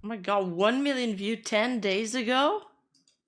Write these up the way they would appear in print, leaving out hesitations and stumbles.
Oh my god, 1 million view 10 days ago?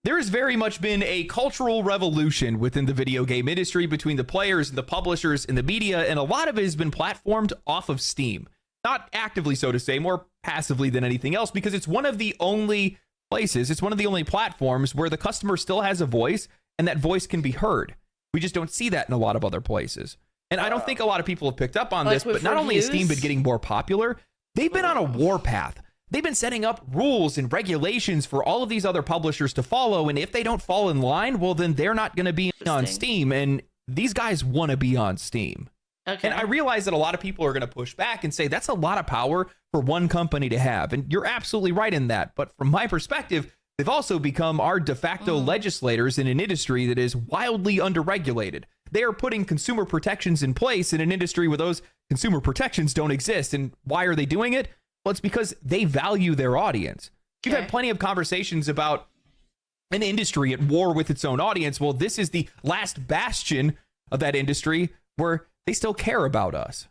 There's very much been a cultural revolution within the video game industry between the players and the publishers and the media, and a lot of it has been platformed off of Steam. Not actively, so to say, more passively than anything else, because it's one of the only places, it's one of the only platforms where the customer still has a voice, and that voice can be heard. We just don't see that in a lot of other places. And I don't think a lot of people have picked up on this, but not only has Steam been getting more popular, they've been on a warpath. They've been setting up rules and regulations for all of these other publishers to follow, and if they don't fall in line, well, then they're not going to be on Steam, and these guys want to be on Steam. Okay. And I realize that a lot of people are going to push back and say that's a lot of power for one company to have, and you're absolutely right in that. But from my perspective, they've also become our de facto legislators in an industry that is wildly underregulated. They are putting consumer protections in place in an industry where those consumer protections don't exist. And why are they doing it? Well, it's because they value their audience. You've had plenty of conversations about an industry at war with its own audience. Well, this is the last bastion of that industry where they still care about us.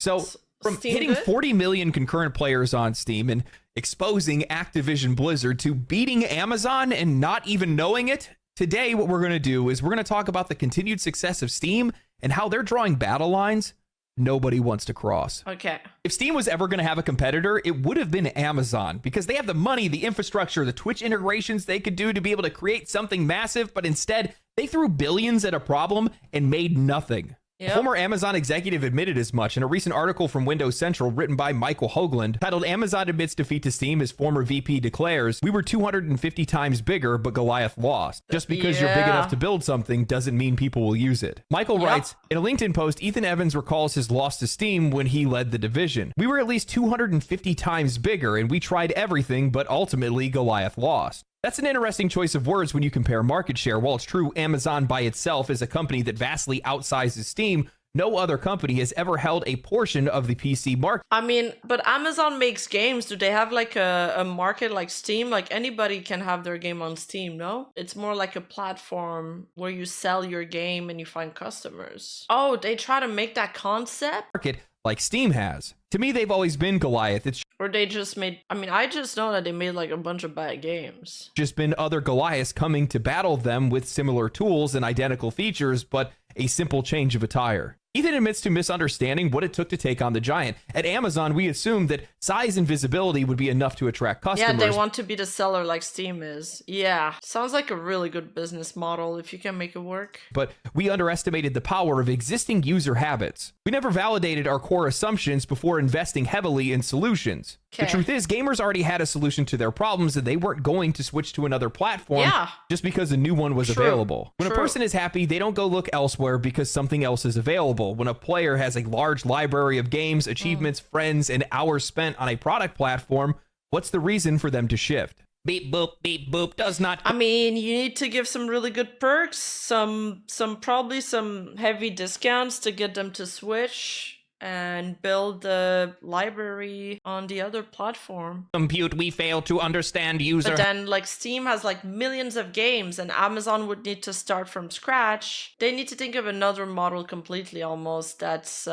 So from hitting 40 million concurrent players on Steam and exposing Activision Blizzard to beating Amazon and not even knowing it, today what we're going to do is we're going to talk about the continued success of Steam and how they're drawing battle lines nobody wants to cross. Okay. If Steam was ever going to have a competitor, it would have been Amazon, because they have the money, the infrastructure, the Twitch integrations they could do to be able to create something massive, but instead they threw billions at a problem and made nothing. Yep. A former Amazon executive admitted as much in a recent article from Windows Central written by Michael Hoagland titled "Amazon Admits Defeat to Steam." His former VP declares, "We were 250 times bigger, but Goliath lost. Just because you're big enough to build something doesn't mean people will use it." Michael writes, in a LinkedIn post, Ethan Evans recalls his loss to Steam when he led the division. "We were at least 250 times bigger, and we tried everything, but ultimately Goliath lost." That's an interesting choice of words when you compare market share. While it's true Amazon by itself is a company that vastly outsizes Steam, no other company has ever held a portion of the PC market. I mean, but Amazon makes games. Do they have like a market like Steam? Like anybody can have their game on Steam, no? It's more like a platform where you sell your game and you find customers. Oh, they try to make that concept? Market like Steam has. To me, they've always been Goliath. It's or they just made, I mean, I just know that they made like a bunch of bad games. Just been other Goliaths coming to battle them with similar tools and identical features, but a simple change of attire. Ethan admits to misunderstanding what it took to take on the giant. At Amazon, we assumed that size and visibility would be enough to attract customers. Yeah, they want to be the seller like Steam is. Yeah, sounds like a really good business model if you can make it work. But we underestimated the power of existing user habits. We never validated our core assumptions before investing heavily in solutions. The truth is, gamers already had a solution to their problems, and they weren't going to switch to another platform just because a new one was available. When a person is happy, they don't go look elsewhere because something else is available. When a player has a large library of games, achievements, friends, and hours spent on a product platform, what's the reason for them to shift? Beep boop does not. I mean, you need to give some really good perks, probably some heavy discounts to get them to switch and build the library on the other platform. Compute, we fail to understand user. But then like Steam has like millions of games and Amazon would need to start from scratch. They need to think of another model completely almost that's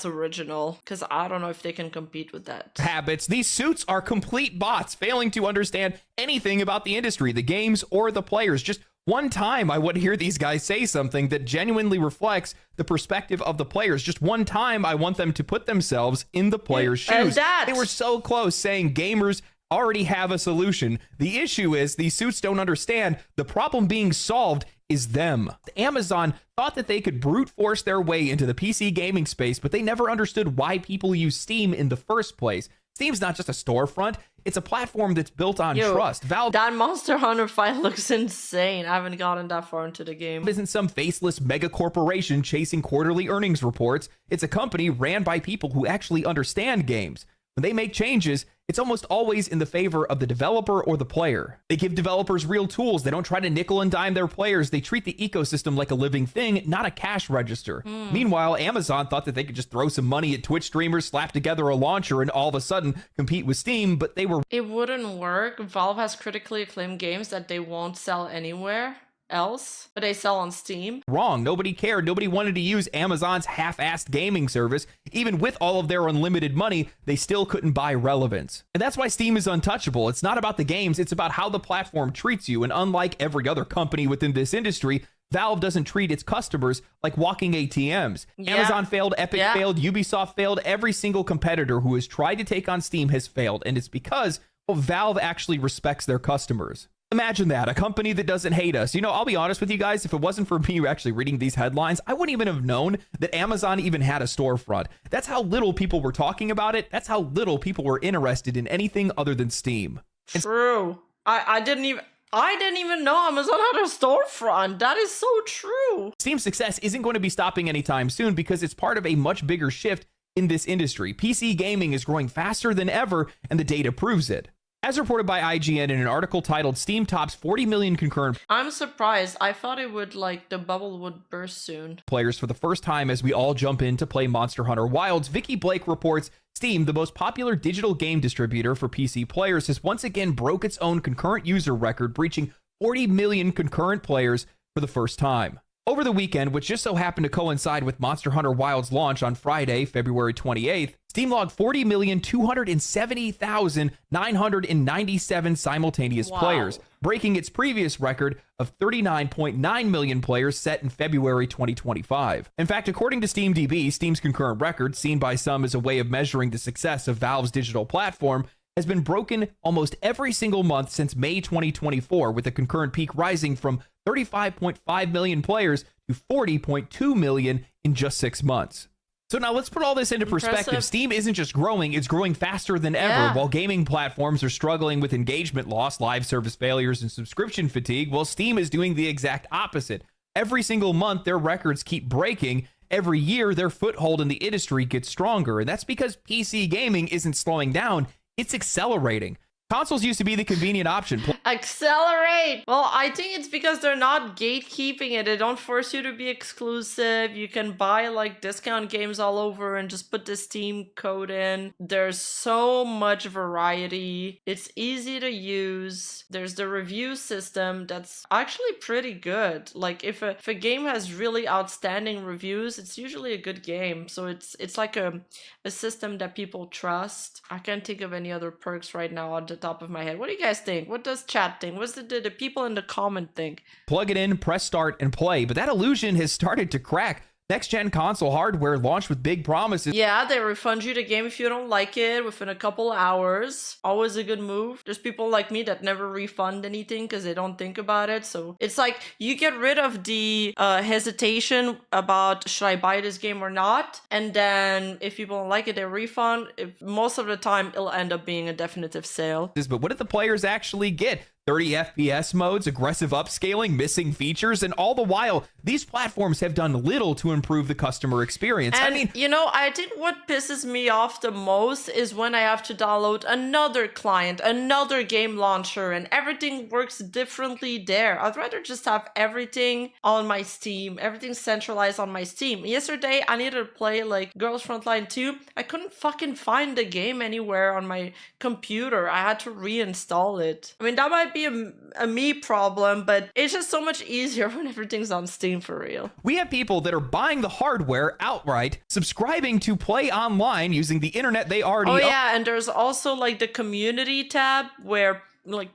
original, because I don't know if they can compete with that. Habits. These suits are complete bots failing to understand anything about the industry, the games, or the players. Just one time I would hear these guys say something that genuinely reflects the perspective of the players. Just one time I want them to put themselves in the players' shoes. They were so close saying gamers already have a solution. The issue is these suits don't understand the problem being solved is them. Amazon thought that they could brute force their way into the PC gaming space, but they never understood why people use Steam in the first place. Steam's not just a storefront, it's a platform that's built on trust. Valve, that Monster Hunter fight looks insane. I haven't gotten that far into the game. Isn't some faceless mega corporation chasing quarterly earnings reports. It's a company ran by people who actually understand games. When they make changes, it's almost always in the favor of the developer or the player. They give developers real tools. They don't try to nickel and dime their players. They treat the ecosystem like a living thing, not a cash register. Meanwhile, Amazon thought that they could just throw some money at Twitch streamers, slap together a launcher, and all of a sudden compete with Steam, but they were... It wouldn't work. Valve has critically acclaimed games that they won't sell anywhere. else, but they sell on Steam. Wrong. Nobody cared. Nobody wanted to use Amazon's half-assed gaming service. Even with all of their unlimited money, they still couldn't buy relevance. And that's why Steam is untouchable. It's not about the games, it's about how the platform treats you. And unlike every other company within this industry, Valve doesn't treat its customers like walking ATMs. Yeah. Amazon failed, Epic failed, Ubisoft failed. Every single competitor who has tried to take on Steam has failed. And it's because, well, Valve actually respects their customers. Imagine that, a company that doesn't hate us. You know, I'll be honest with you guys, if it wasn't for me actually reading these headlines, I wouldn't even have known that Amazon even had a storefront. That's how little people were talking about it. That's how little people were interested in anything other than Steam. True. I didn't even know Amazon had a storefront. That is so true. Steam's success isn't going to be stopping anytime soon because it's part of a much bigger shift in this industry. PC gaming is growing faster than ever, and the data proves it. As reported by IGN in an article titled Steam Tops 40 Million Concurrent I'm surprised. I thought it would, the bubble would burst soon. Players for the first time as we all jump in to play Monster Hunter Wilds, Vicky Blake reports Steam, the most popular digital game distributor for PC players, has once again broke its own concurrent user record, breaching 40 million concurrent players for the first time. Over the weekend, which just so happened to coincide with Monster Hunter Wilds launch on Friday, February 28th, Steam logged 40,270,997 simultaneous players, breaking its previous record of 39.9 million players set in February 2025. In fact, according to SteamDB, Steam's concurrent record, seen by some as a way of measuring the success of Valve's digital platform, has been broken almost every single month since May 2024, with the concurrent peak rising from 35.5 million players to 40.2 million in just 6 months. So now let's put all this into perspective. Steam isn't just growing, it's growing faster than ever. While gaming platforms are struggling with engagement loss, live service failures, and subscription fatigue, well, Steam is doing the exact opposite. Every single month, their records keep breaking. Every year, their foothold in the industry gets stronger. And that's because PC gaming isn't slowing down, it's accelerating. Consoles used to be the convenient option. Accelerate! Well, I think it's because they're not gatekeeping it. They don't force you to be exclusive. You can buy discount games all over and just put the Steam code in. There's so much variety. It's easy to use. There's the review system that's actually pretty good. If a game has really outstanding reviews, it's usually a good game. So it's like a system that people trust. I can't think of any other perks right now on the top of my head. What do you guys think? What does chat think? What's the people in the comment think? Plug it in, press start, and play. But that illusion has started to crack. Next-gen console hardware launched with big promises. Yeah, they refund you the game if you don't like it within a couple hours. Always a good move. There's people like me that never refund anything because they don't think about it. So it's like you get rid of the hesitation about should I buy this game or not. And then if people don't like it, they refund. Most of the time, it'll end up being a definitive sale. But what did the players actually get? 30 FPS modes, aggressive upscaling, missing features, and all the while, these platforms have done little to improve the customer experience. And, I think what pisses me off the most is when I have to download another client, another game launcher, and everything works differently there. I'd rather just have everything on my Steam, everything centralized on my Steam. Yesterday, I needed to play Girls Frontline 2. I couldn't fucking find the game anywhere on my computer. I had to reinstall it. I mean, that might be a me problem, but it's just so much easier when everything's on Steam for real. We have people that are buying the hardware outright, subscribing to play online using the internet they already own. Yeah, and there's also the community tab where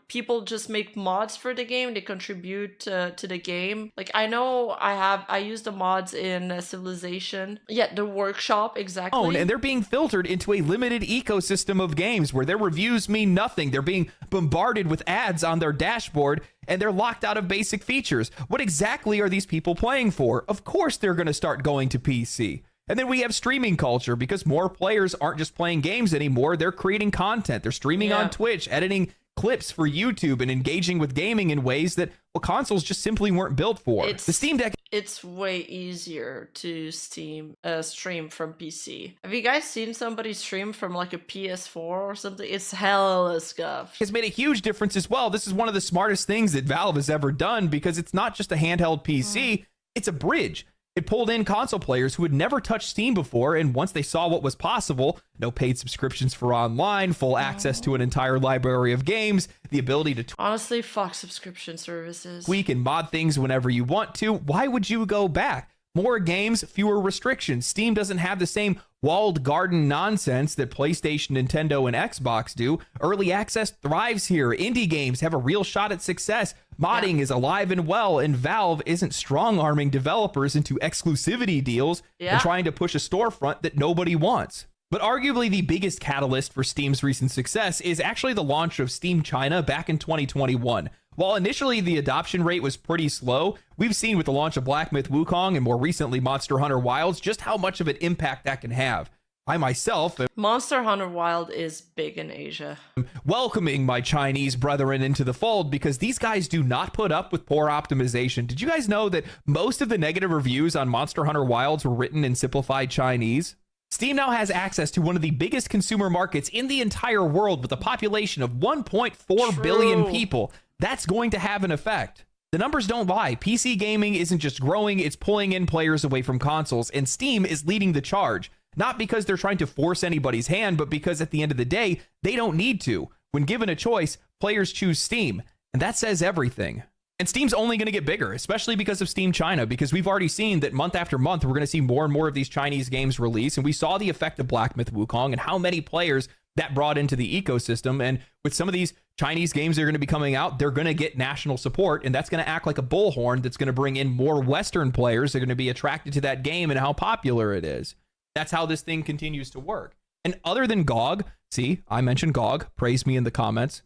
people just make mods for the game. They contribute to the game. I know I use the mods in Civilization. Yeah, the workshop, exactly. And they're being filtered into a limited ecosystem of games where their reviews mean nothing. They're being bombarded with ads on their dashboard, and they're locked out of basic features. What exactly are these people playing for? Of course they're going to start going to PC. And then we have streaming culture because more players aren't just playing games anymore. They're creating content. They're streaming on Twitch, editing clips for YouTube, and engaging with gaming in ways that consoles just simply weren't built for. The Steam Deck, it's way easier to stream from PC. Have you guys seen somebody stream from a PS4 or something? It's hella scuffed. Has made a huge difference as well. This is one of the smartest things that Valve has ever done because it's not just a handheld PC, it's a bridge. It pulled in console players who had never touched Steam before, and once they saw what was possible, no paid subscriptions for online, full access to an entire library of games, the ability to Honestly, fuck subscription services. tweak and mod things whenever you want to, why would you go back? More games, fewer restrictions. Steam doesn't have the same walled garden nonsense that PlayStation, Nintendo, and Xbox do. Early access thrives here. Indie games have a real shot at success. Modding is alive and well, and Valve isn't strong-arming developers into exclusivity deals and trying to push a storefront that nobody wants. But arguably the biggest catalyst for Steam's recent success is actually the launch of Steam China back in 2021. While initially the adoption rate was pretty slow, we've seen with the launch of Black Myth Wukong and more recently Monster Hunter Wilds just how much of an impact that can have. I myself am Monster Hunter Wild is big in Asia. welcoming my Chinese brethren into the fold because these guys do not put up with poor optimization. Did you guys know that most of the negative reviews on Monster Hunter Wilds were written in simplified Chinese? Steam now has access to one of the biggest consumer markets in the entire world with a population of 1.4 billion people. That's going to have an effect. The numbers don't lie. PC gaming isn't just growing, it's pulling in players away from consoles, and Steam is leading the charge. Not because they're trying to force anybody's hand, but because at the end of the day, they don't need to. When given a choice, players choose Steam, and that says everything. And Steam's only going to get bigger, especially because of Steam China, because we've already seen that month after month, we're going to see more and more of these Chinese games release, and we saw the effect of Black Myth Wukong and how many players that brought into the ecosystem. And with some of these Chinese games that are going to be coming out, they're going to get national support, and that's going to act like a bullhorn that's going to bring in more Western players that are going to be attracted to that game and how popular it is. That's how this thing continues to work. And other than GOG, see, I mentioned GOG, praise me in the comments.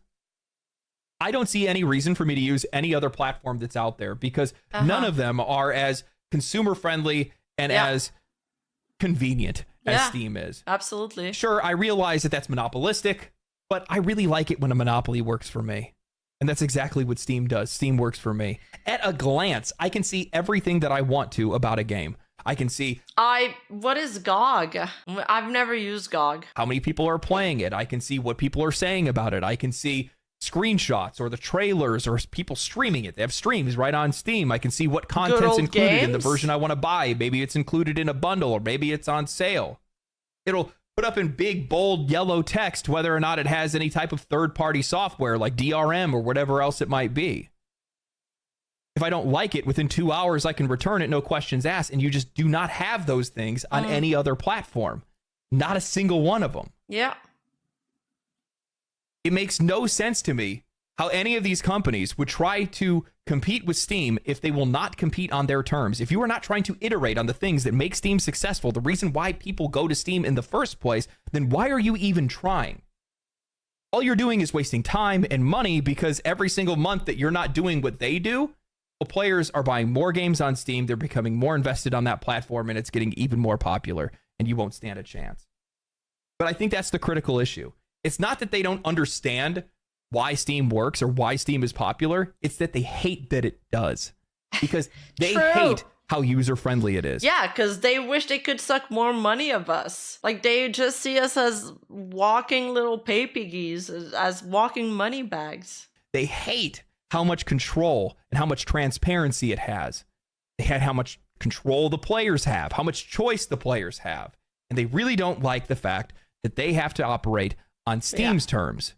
I don't see any reason for me to use any other platform that's out there because none of them are as consumer friendly and as convenient as Steam is. Absolutely. Sure, I realize that that's monopolistic, but I really like it when a monopoly works for me. And that's exactly what Steam does. Steam works for me. At a glance, I can see everything that I want to about a game. I can see what is GOG? I've never used GOG. How many people are playing it? I can see what people are saying about it. I can see screenshots or the trailers or people streaming it. They have streams right on Steam. I can see what content's included in the version I want to buy. Maybe it's included in a bundle or maybe it's on sale. It'll put up in big, bold, yellow text whether or not it has any type of third-party software like DRM or whatever else it might be. If I don't like it, within 2 hours, I can return it, no questions asked, and you just do not have those things on any other platform. Not a single one of them. Yeah. It makes no sense to me how any of these companies would try to compete with Steam if they will not compete on their terms. If you are not trying to iterate on the things that make Steam successful, the reason why people go to Steam in the first place, then why are you even trying? All you're doing is wasting time and money because every single month that you're not doing what they do, well, players are buying more games on Steam, they're becoming more invested on that platform, and it's getting even more popular, and you won't stand a chance. But I think that's the critical issue. It's not that they don't understand why Steam works or why Steam is popular. It's that they hate that it does because they hate how user-friendly it is. Yeah, because they wish they could suck more money of us. Like, they just see us as walking little pay piggies, as walking money bags. They hate how much control and how much transparency it has. They had how much control the players have, how much choice the players have. And they really don't like the fact that they have to operate on Steam's terms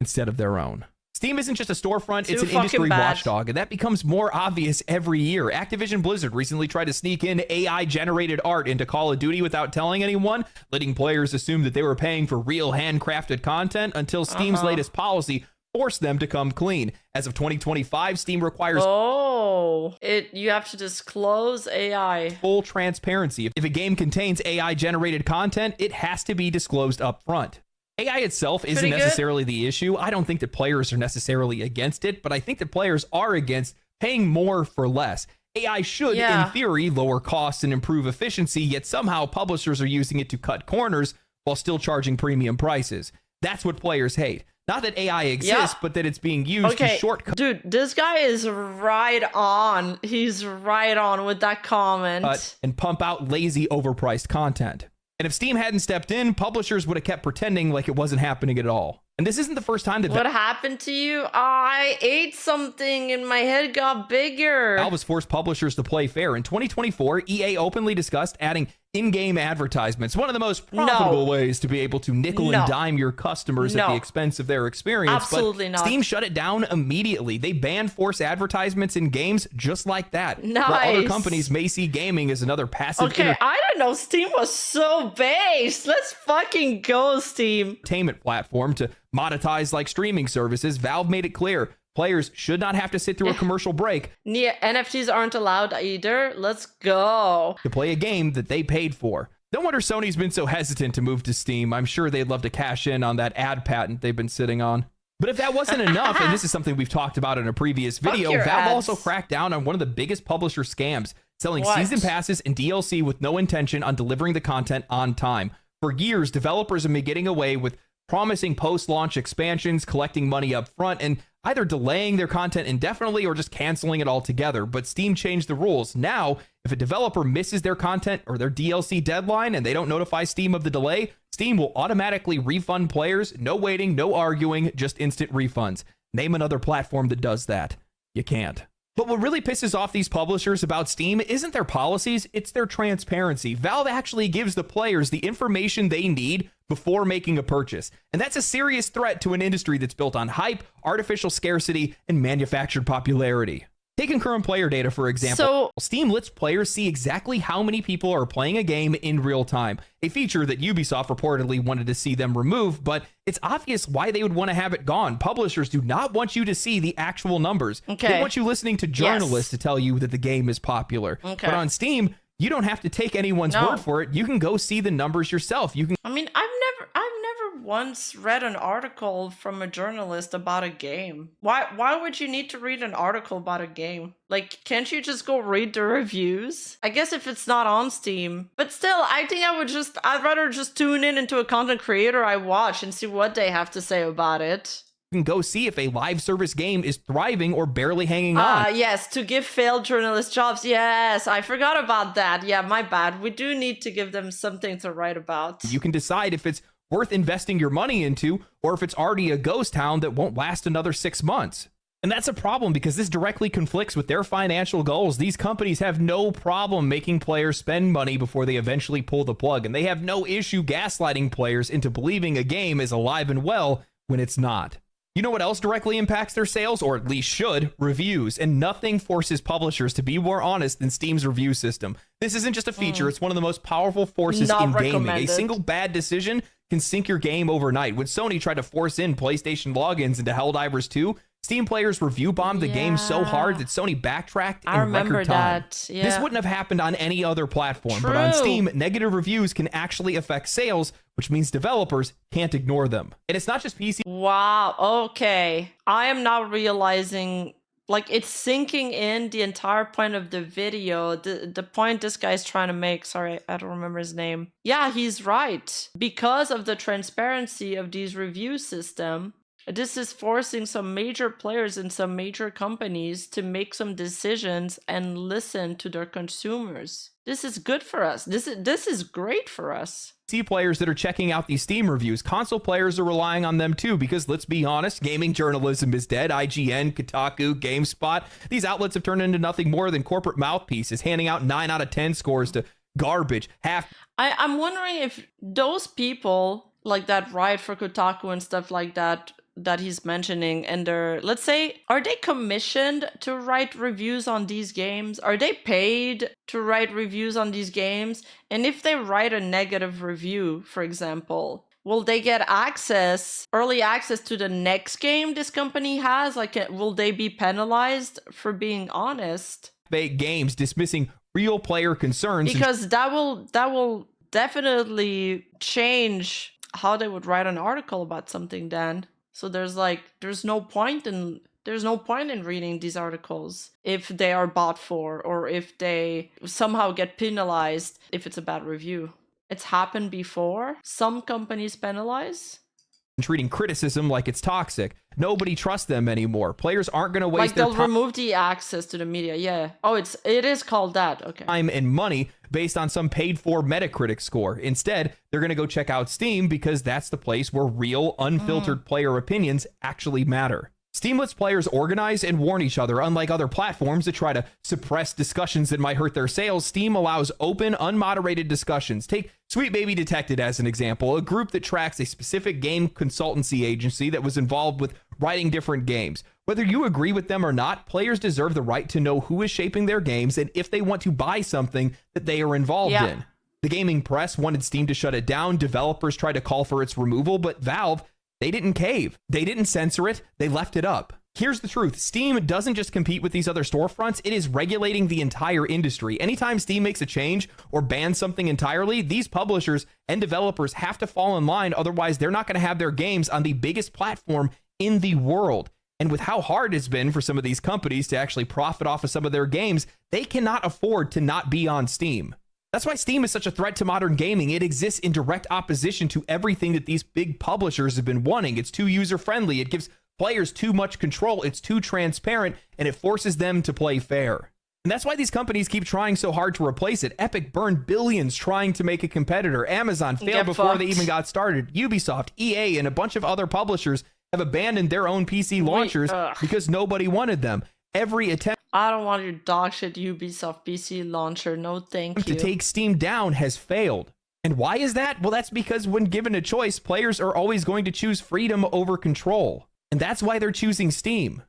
instead of their own. Steam isn't just a storefront, it's an industry watchdog, and that becomes more obvious every year. Activision Blizzard recently tried to sneak in AI-generated art into Call of Duty without telling anyone, letting players assume that they were paying for real handcrafted content until Steam's latest policy forced them to come clean. As of 2025, Steam requires you have to disclose AI. Full transparency. If a game contains AI-generated content, it has to be disclosed up front. AI itself isn't necessarily the issue. I don't think that players are necessarily against it, but I think that players are against paying more for less. AI should, in theory, lower costs and improve efficiency, yet somehow publishers are using it to cut corners while still charging premium prices. That's what players hate. Not that AI exists, but that it's being used to shortcut. Dude, this guy is right on. He's right on with that comment. And pump out lazy, overpriced content. And if Steam hadn't stepped in, publishers would have kept pretending like it wasn't happening at all. And this isn't the first time that What happened to you? I ate something and my head got bigger. Valve has forced publishers to play fair. In 2024, EA openly discussed adding in-game advertisements, one of the most profitable ways to be able to nickel and dime your customers at the expense of their experience. Absolutely not. Steam shut it down immediately. They banned forced advertisements in games just like that. Nice. While other companies may see gaming as another passive I didn't know Steam was so based. Let's fucking go, Steam. entertainment platform to monetize like streaming services, Valve made it clear players should not have to sit through a commercial break. NFTs aren't allowed either. Let's go. To play a game that they paid for. No wonder Sony's been so hesitant to move to Steam. I'm sure they'd love to cash in on that ad patent they've been sitting on. But if that wasn't enough, and this is something we've talked about in a previous video, Valve ads. also cracked down on one of the biggest publisher scams, selling season passes and DLC with no intention on delivering the content on time. For years, developers have been getting away with promising post-launch expansions, collecting money up front, and either delaying their content indefinitely or just canceling it altogether. But Steam changed the rules. Now, if a developer misses their content or their DLC deadline and they don't notify Steam of the delay, Steam will automatically refund players. No waiting, no arguing, just instant refunds. Name another platform that does that. You can't. But what really pisses off these publishers about Steam isn't their policies, it's their transparency. Valve actually gives the players the information they need before making a purchase. And that's a serious threat to an industry that's built on hype, artificial scarcity, and manufactured popularity. Taking current player data, for example, Steam lets players see exactly how many people are playing a game in real time, a feature that Ubisoft reportedly wanted to see them remove, but it's obvious why they would want to have it gone. Publishers do not want you to see the actual numbers. They want you listening to journalists to tell you that the game is popular. But on Steam, you don't have to take anyone's word for it. You can go see the numbers yourself. You can. I mean, I've never once read an article from a journalist about a game. Why would you need to read an article about a game? Like, can't you just go read the reviews? I guess if it's not on Steam. But still, I think I'd rather just tune in into a content creator I watch and see what they have to say about it. Can go see if a live service game is thriving or barely hanging on. Yes, to give failed journalists jobs. Yes, I forgot about that. Yeah, my bad. We do need to give them something to write about. You can decide if it's worth investing your money into or if it's already a ghost town that won't last another 6 months. And that's a problem because this directly conflicts with their financial goals. These companies have no problem making players spend money before they eventually pull the plug, and they have no issue gaslighting players into believing a game is alive and well when it's not. You know what else directly impacts their sales, or at least should? Reviews. And nothing forces publishers to be more honest than Steam's review system. This isn't just a feature, it's one of the most powerful forces in gaming. A single bad decision can sink your game overnight. When Sony tried to force in PlayStation logins into Helldivers 2, Steam players review bombed the game so hard that Sony backtracked in record time. This wouldn't have happened on any other platform, but on Steam, negative reviews can actually affect sales, which means developers can't ignore them. And it's not just PC. Wow, okay. I am now realizing, like, it's sinking in the entire point of the video. The point this guy's trying to make, sorry, I don't remember his name. Yeah, he's right. Because of the transparency of these review system, this is forcing some major players and some major companies to make some decisions and listen to their consumers. This is good for us. This is great for us. PC players that are checking out these Steam reviews. Console players are relying on them too, because let's be honest, gaming journalism is dead. IGN, Kotaku, GameSpot, these outlets have turned into nothing more than corporate mouthpieces, handing out 9 out of 10 scores to garbage. I'm wondering if those people like that write for Kotaku and stuff like that he's mentioning, and they're, let's say, are they commissioned to write reviews on these games? Are they paid to write reviews on these games? And if they write a negative review, for example, will they get early access to the next game this company has? Like, will they be penalized for being honest? Fake games dismissing real player concerns. Because that will definitely change how they would write an article about something then. So there's no point in reading these articles if they are bought for, or if they somehow get penalized if it's a bad review. It's happened before. Some companies penalize. and treating criticism like it's toxic. Nobody trusts them anymore. Players aren't going to waste Like their they'll remove the access to the media. Yeah. Oh, it is called that. Okay. time and money based on some paid for Metacritic score. Instead, they're going to go check out Steam because that's the place where real, unfiltered player opinions actually matter. Steam lets players organize and warn each other. Unlike other platforms that try to suppress discussions that might hurt their sales, Steam allows open, unmoderated discussions. Take Sweet Baby Detected as an example, a group that tracks a specific game consultancy agency that was involved with writing different games. Whether you agree with them or not, players deserve the right to know who is shaping their games and if they want to buy something that they are involved in. The gaming press wanted Steam to shut it down. Developers tried to call for its removal, but Valve, they didn't cave. They didn't censor it. They left it up. Here's the truth. Steam doesn't just compete with these other storefronts. It is regulating the entire industry. Anytime Steam makes a change or bans something entirely, these publishers and developers have to fall in line. Otherwise, they're not going to have their games on the biggest platform in the world. And with how hard it's been for some of these companies to actually profit off of some of their games, they cannot afford to not be on Steam. That's why Steam is such a threat to modern gaming. It exists in direct opposition to everything that these big publishers have been wanting. It's too user-friendly. It gives players too much control. It's too transparent, and it forces them to play fair. And that's why these companies keep trying so hard to replace it. Epic burned billions trying to make a competitor. Amazon failed before they even got started. Ubisoft, EA, and a bunch of other publishers have abandoned their own PC launchers because nobody wanted them. Every attempt I don't want your dog shit Ubisoft PC launcher. No, thank you. to take Steam down has failed. And why is that? Well, that's because when given a choice, players are always going to choose freedom over control. And that's why they're choosing Steam.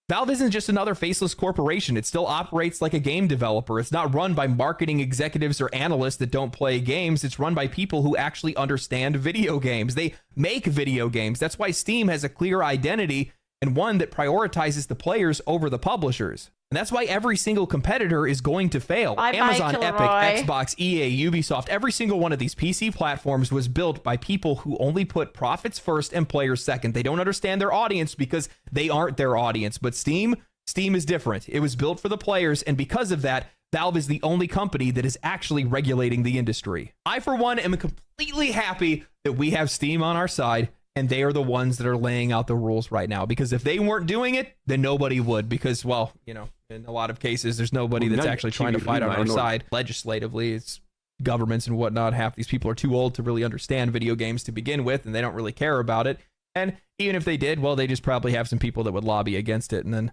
Valve isn't just another faceless corporation. It still operates like a game developer. It's not run by marketing executives or analysts that don't play games. It's run by people who actually understand video games. They make video games. That's why Steam has a clear identity and one that prioritizes the players over the publishers. And that's why every single competitor is going to fail. Amazon, Epic, Xbox, EA, Ubisoft, every single one of these PC platforms was built by people who only put profits first and players second. They don't understand their audience because they aren't their audience. But Steam is different. It was built for the players, and because of that, Valve is the only company that is actually regulating the industry. I, for one, am completely happy that we have Steam on our side, and they are the ones that are laying out the rules right now. Because if they weren't doing it, then nobody would. Because, well, you know, in a lot of cases, there's nobody that's actually trying to fight on our side. Legislatively, it's governments and whatnot. Half these people are too old to really understand video games to begin with, and they don't really care about it. And even if they did, well, they just probably have some people that would lobby against it, and then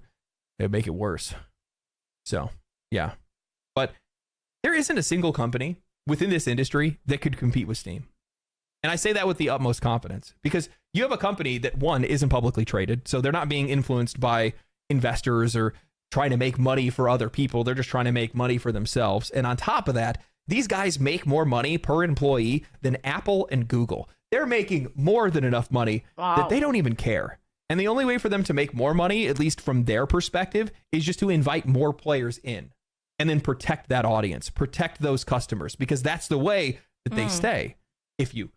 it'd make it worse. So, yeah. But there isn't a single company within this industry that could compete with Steam. And I say that with the utmost confidence because you have a company that, one, isn't publicly traded, so they're not being influenced by investors or trying to make money for other people. They're just trying to make money for themselves. And on top of that, these guys make more money per employee than Apple and Google. They're making more than enough money that they don't even care. And the only way for them to make more money, at least from their perspective, is just to invite more players in and then protect that audience, protect those customers, because that's the way that they stay. If you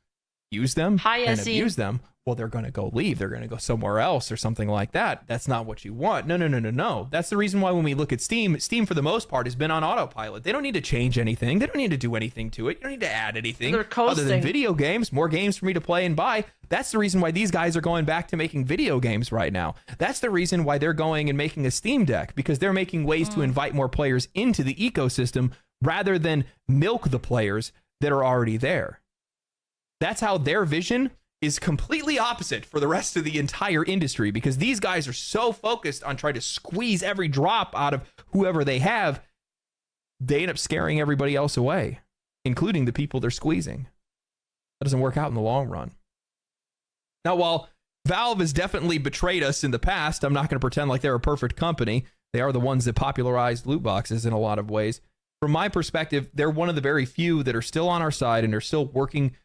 use them and abuse them, well, they're going to go leave. They're going to go somewhere else or something like that. That's not what you want. No. That's the reason why when we look at Steam, for the most part has been on autopilot. They don't need to change anything. They don't need to do anything to it. You don't need to add anything other than video games, more games for me to play and buy. That's the reason why these guys are going back to making video games right now. That's the reason why they're going and making a Steam Deck, because they're making ways to invite more players into the ecosystem rather than milk the players that are already there. That's how their vision is completely opposite for the rest of the entire industry, because these guys are so focused on trying to squeeze every drop out of whoever they have, they end up scaring everybody else away, including the people they're squeezing. That doesn't work out in the long run. Now, while Valve has definitely betrayed us in the past, I'm not going to pretend like they're a perfect company. They are the ones that popularized loot boxes in a lot of ways. From my perspective, they're one of the very few that are still on our side and are still working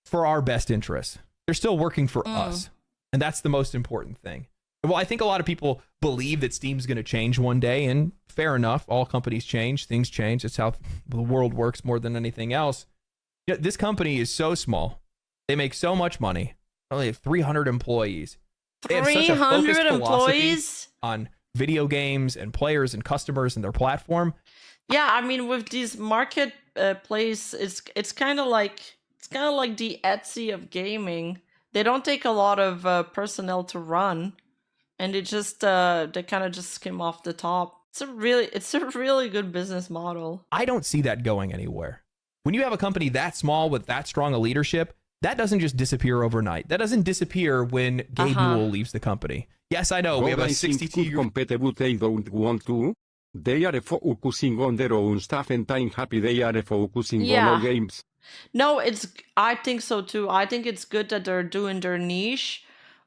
for our best interests. They're still working for us. And that's the most important thing. Well, I think a lot of people believe that Steam's going to change one day, and fair enough. All companies change, things change. It's how the world works more than anything else. You know, this company is so small. They make so much money. They have 300 employees. They have such a focused philosophy on video games and players and customers and their platform. Yeah, I mean, with these marketplace, it's kind of like the Etsy of gaming. They don't take a lot of personnel to run, and it just they kind of just skim off the top. It's a really good business model. I don't see that going anywhere. When you have a company that small with that strong a leadership, that doesn't just disappear overnight. That doesn't disappear when Gabe Newell leaves the company. Yes, I know, we have a 62-year... compete, but they don't want to. They are focusing on their own stuff and I'm happy they are focusing on our games. No, I think so too. I think it's good that they're doing their niche,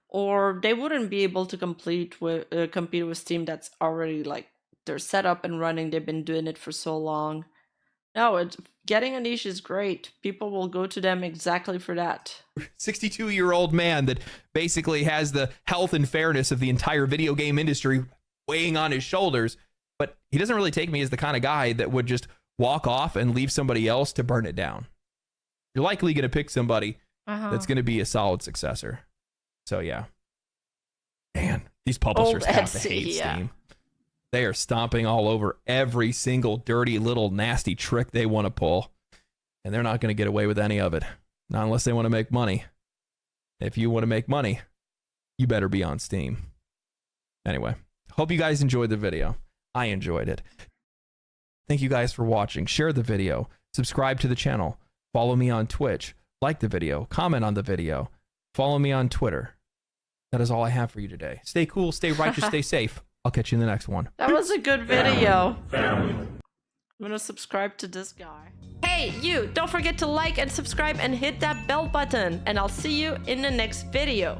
or they wouldn't be able to compete with Steam that's already like they're set up and running. They've been doing it for so long. No, getting a niche is great. People will go to them exactly for that. 62-year-old man that basically has the health and fairness of the entire video game industry weighing on his shoulders, but he doesn't really take me as the kind of guy that would just walk off and leave somebody else to burn it down. You're likely going to pick somebody that's going to be a solid successor. So yeah. Man, these publishers have to hate Steam. They are stomping all over every single dirty little nasty trick they want to pull. And they're not going to get away with any of it. Not unless they want to make money. If you want to make money, you better be on Steam. Anyway, hope you guys enjoyed the video. I enjoyed it. Thank you guys for watching. Share the video. Subscribe to the channel. Follow me on Twitch. Like the video. Comment on the video. Follow me on Twitter. That is all I have for you today. Stay cool, stay righteous, stay safe. I'll catch you in the next one. That was a good video. I'm gonna subscribe to this guy. Hey, you! Don't forget to like and subscribe and hit that bell button. And I'll see you in the next video.